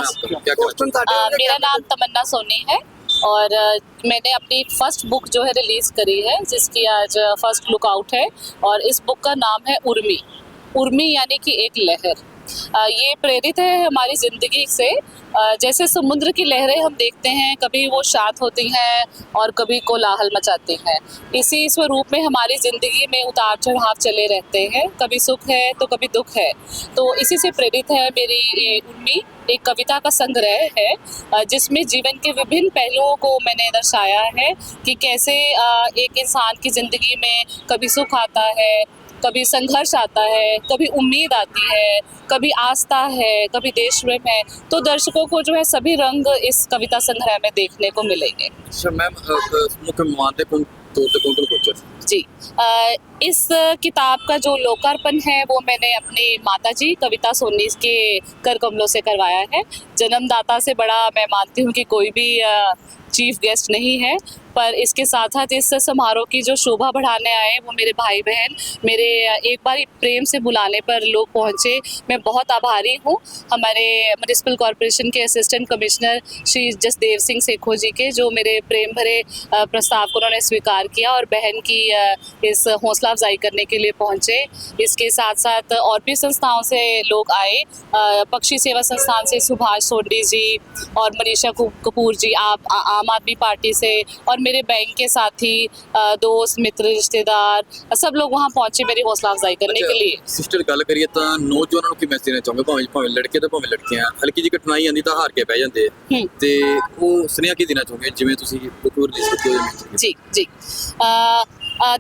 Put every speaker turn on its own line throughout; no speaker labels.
नाम है आपका, क्या
मेरा नाम तमन्ना सोनी है और मैंने अपनी फर्स्ट बुक जो है रिलीज़ करी है, जिसकी आज फर्स्ट लुक आउट है और इस बुक का नाम है उर्मी। उर्मी यानी कि एक लहर। ये प्रेरित है हमारी ज़िंदगी से। जैसे समुद्र की लहरें हम देखते हैं, कभी वो शांत होती हैं और कभी कोलाहल मचाती हैं। इसी स्वरूप में हमारी ज़िंदगी में उतार चढ़ाव चले रहते हैं, कभी सुख है तो कभी दुख है। तो इसी से प्रेरित है मेरी ये उर्मी। एक कविता का संग्रह है जिसमें जीवन के विभिन्न पहलुओं को मैंने दर्शाया है कि कैसे एक इंसान की ज़िंदगी में कभी सुख आता है, कभी संघर्ष आता है, कभी उम्मीद आती है, कभी आस्था है, कभी देश प्रेम है। तो दर्शकों को जो है सभी रंग इस कविता संग्रह में देखने को मिलेंगे।
अच्छा मैम, मुख्य मेहमान थे कौन पहुंचे?
जी, इस किताब का जो लोकार्पण है वो मैंने अपनी माताजी कविता सोनी के कर कमलों से करवाया है। जन्मदाता से बड़ा मैं मानती हूँ कि कोई भी चीफ गेस्ट नहीं है, पर इसके साथ साथ इस समारोह की जो शोभा बढ़ाने आए वो मेरे भाई बहन, मेरे एक बार प्रेम से बुलाने पर लोग पहुंचे। मैं बहुत आभारी हूँ हमारे म्युनिसिपल कॉरपोरेशन के असिस्टेंट कमिश्नर श्री जसदेव सिंह सेखो जी के, जो मेरे प्रेम भरे प्रस्ताव को उन्होंने स्वीकार किया और बहन की इस हौसला अफजाई करने के लिए पहुँचे। इसके साथ साथ और भी संस्थाओं से लोग आए, पक्षी सेवा संस्थान से सुभाष सोंडी जी और मनीषा कपूर जी, आप आम आदमी पार्टी से, और मेरे बैंक के साथी, दोस्त मित्र रिश्तेदार सब लोग वहाँ पहुंचे मेरी हौसला अफजाई करने के लिए।
सिस्टर गल करिए तो नौजवानों को की मैसेज देना चाहूंगा, भावें लड़के तो भावें लड़कियां, हल्की जी घटनाई आंदी तो हार के बह जाते हैं, ते वो सुनेहा की देना चाहूंगे जिवें तुसीं बुक रिलीज कीती होई?
जी जी,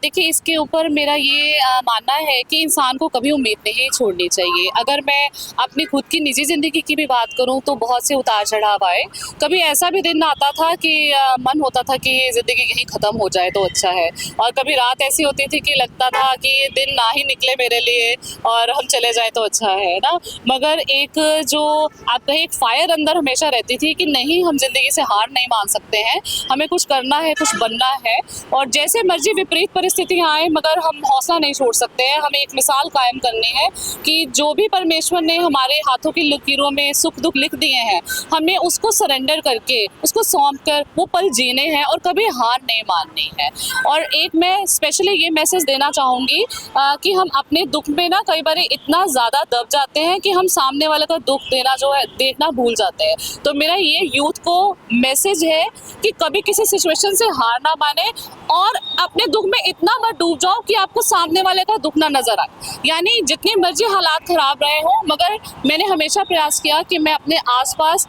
देखिए इसके ऊपर मेरा ये मानना है कि इंसान को कभी उम्मीद नहीं छोड़नी चाहिए। अगर मैं अपनी खुद की निजी ज़िंदगी की भी बात करूं तो बहुत से उतार चढ़ाव आए। कभी ऐसा भी दिन आता था कि मन होता था कि ज़िंदगी यहीं ख़त्म हो जाए तो अच्छा है, और कभी रात ऐसी होती थी कि लगता था कि ये दिन ना ही निकले मेरे लिए और हम चले जाएं तो अच्छा है ना। मगर एक जो आप कहें एक फायर अंदर हमेशा रहती थी कि नहीं, हम ज़िंदगी से हार नहीं मान सकते हैं, हमें कुछ करना है, कुछ बनना है, और जैसे मर्जी विपरीत परिस्थितियां आए मगर हम हौसला नहीं छोड़ सकते हैं। हमें एक मिसाल कायम करनी है कि जो भी परमेश्वर ने हमारे हाथों की लकीरों में सुख दुख लिख दिए हैं, हमें उसको सरेंडर करके, उसको सौंप कर वो पल जीने हैं और कभी हार नहीं माननी है। और एक मैं स्पेशली ये मैसेज देना चाहूँगी कि हम अपने दुख में ना कई बार इतना ज़्यादा दब जाते हैं कि हम सामने वाले का दुख देना जो है देखना भूल जाते हैं। तो मेरा ये यूथ को मैसेज है कि कभी किसी सिचुएशन से हार ना माने और अपने दुख में इतना मत डूब जाओ कि आपको सामने वाले का दुख ना नजर आए। यानी जितनी मर्जी हालात खराब रहे हो, मगर मैंने हमेशा प्रयास किया कि मैं अपने आसपास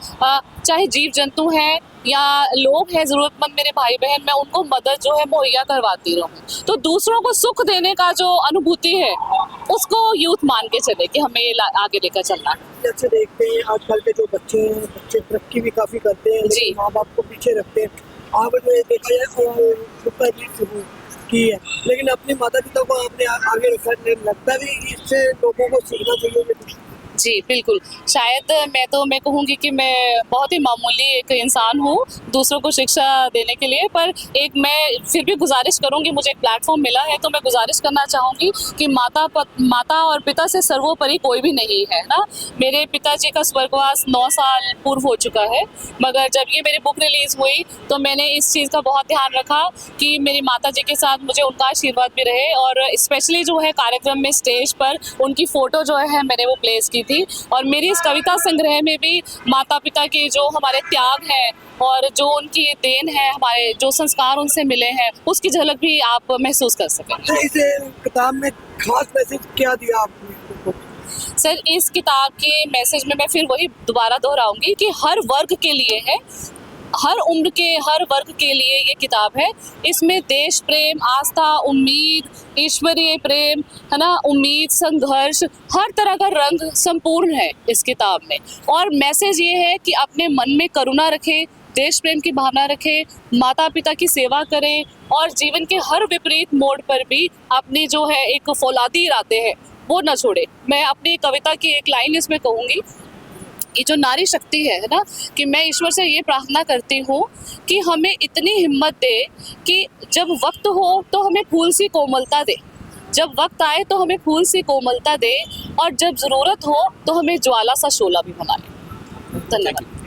चाहे जीव जंतु हैं या लोग हैं ज़रूरतमंद मेरे भाई बहन, मैं उनको मदद जो है मुहैया करवाती रहूँ। तो दूसरों को सुख देने का जो अनुभूति है उसको यूथ मान के चले कि हमें ये आगे लेकर चलना है।
अच्छे देखते हैं आजकल के जो बच्चे हैं, बच्चे तरक्की भी काफ़ी करते हैं
जी,
माँ बाप को पीछे रखते हैं। आपने देखा जाए सुपर शुरू की है, लेकिन अपने माता पिता को आपने आगे रखा, लगता भी इससे लोगों को सीखना चाहिए।
जी बिल्कुल, शायद मैं कहूँगी कि मैं बहुत ही मामूली एक इंसान हूँ दूसरों को शिक्षा देने के लिए, पर एक मैं फिर भी गुजारिश करूँगी, मुझे एक प्लेटफॉर्म मिला है तो मैं गुजारिश करना चाहूँगी कि माता और पिता से सर्वोपरि कोई भी नहीं है ना। मेरे पिताजी का स्वर्गवास 9 साल पूर्व हो चुका है, मगर जब ये मेरी बुक रिलीज़ हुई तो मैंने इस चीज़ का बहुत ध्यान रखा कि मेरी माताजी के साथ मुझे उनका आशीर्वाद भी रहे, और स्पेशली जो है कार्यक्रम में स्टेज पर उनकी फ़ोटो जो है मैंने वो प्लेस की थी। और मेरी इस कविता संग्रह में भी माता पिता के जो हमारे त्याग हैं और जो उनकी देन है, हमारे जो संस्कार उनसे मिले हैं, उसकी झलक भी आप महसूस कर सकेंगे।
इस किताब में खास मैसेज क्या दिया आपने?
सर, इस किताब के मैसेज में मैं फिर वही दोबारा दोहराऊंगी कि हर वर्ग के लिए है, हर उम्र के हर वर्ग के लिए ये किताब है। इसमें देश प्रेम, आस्था, उम्मीद, ईश्वरीय प्रेम, है ना, उम्मीद, संघर्ष, हर तरह का रंग संपूर्ण है इस किताब में। और मैसेज ये है कि अपने मन में करुणा रखें, देश प्रेम की भावना रखें, माता पिता की सेवा करें, और जीवन के हर विपरीत मोड़ पर भी अपनी जो है एक फौलादी इरादे हैं वो न छोड़े। मैं अपनी कविता की एक लाइन इसमें कहूँगी, ये जो नारी शक्ति है ना, कि मैं ईश्वर से ये प्रार्थना करती हूँ कि हमें इतनी हिम्मत दे कि जब वक्त हो तो हमें फूल सी कोमलता दे, जब वक्त आए तो हमें फूल सी कोमलता दे, और जब ज़रूरत हो तो हमें ज्वाला सा शोला भी बना ले। धन्यवाद।